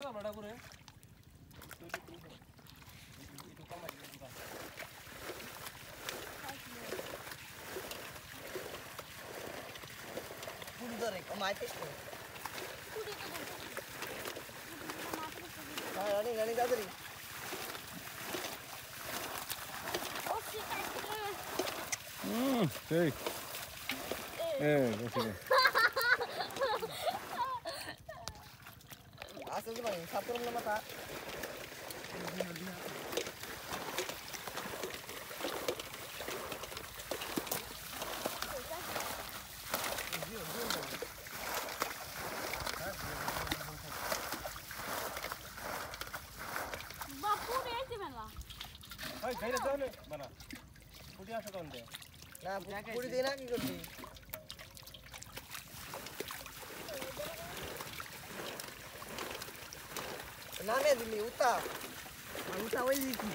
বড় করে পুরি ধরে মাইতে পুরি তো ধরে হ্যাঁ রানি রানি দাদরি সেই বসে আসলে মানে সাপর না মাথা বাপু রেতে মেলা ভাই গাইরা যাও না বানা পুরি আসো কোন দে না পুরি দে না কি করবি নামে দিলি উতা উতা ওই লিখি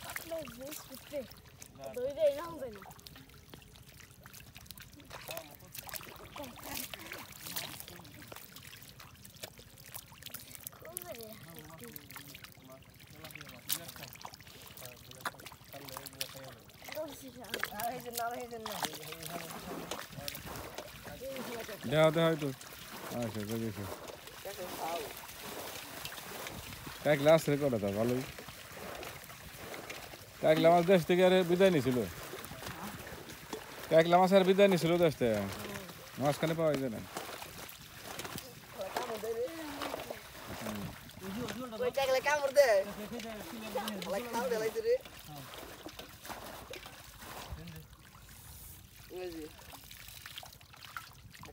আপনি বেশ করতে দইরে না হবে না দেওয়া হয়তো আচ্ছা বুঝেছি কাকলা আসছে কটা তা ভালোই কাকলা মাছ দেশ থেকে আর বিদায় নিয়েছিল কাকলা মাছ আর বিদায় নিয়েছিল দেশ থেকে মাঝখানে পাওয়া যায় না কামড় দে খাও দে লাইতে রে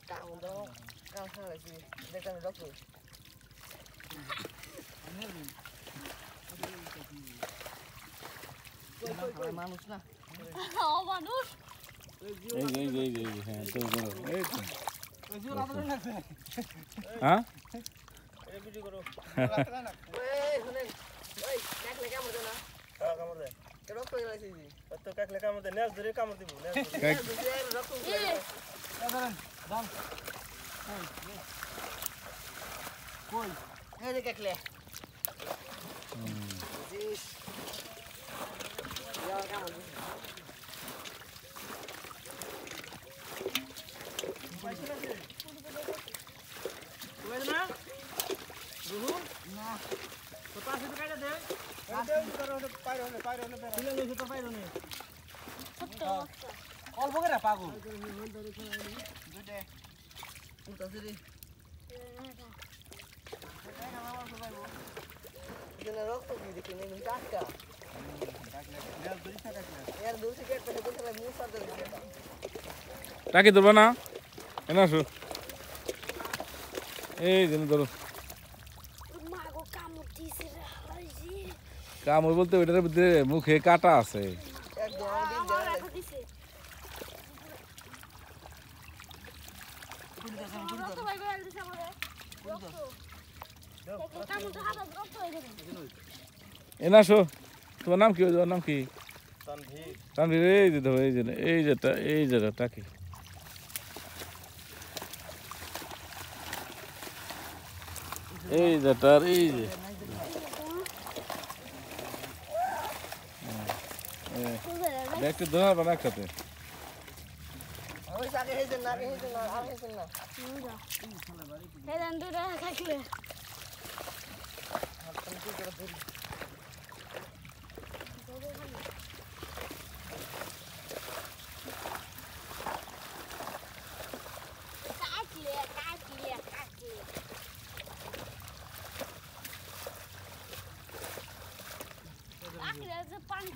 কামড় দাও কামড় লাইছি দেখতে আমি ডক্টর মানুষ না মানুষ এই হ্যাঁ তো এই তো হ্যাঁ এই ভিডিও করো এই শুনেন ওই কাকলে কামড় দে না কামড় দে রক্ত হয়ে গেছে জি তো কাকলে কামড় দে নেস ধরে কামড় দিব নেস ধরে রক্ত হয়ে গেছে দাঁড়ান দাম কই এই যে কাকলে জিস ইয়া কামড় দে তুই না রুহু না তো পাশে তো কাটা দে অল্প করে পাগল রক্ত কি দেখি টাটকা টাকি ধরবা না এনে আসো এই জন্য ধরো কামড় বলতে ওইটার মধ্যে মুখে কাটা আছে এনে আসো তোমার নাম কি তোমার নাম কি তানভীর এই যে ধরো এই যেটা টাকি এই যেটার এই যে দেখতে ধরবা না একসাথে পানি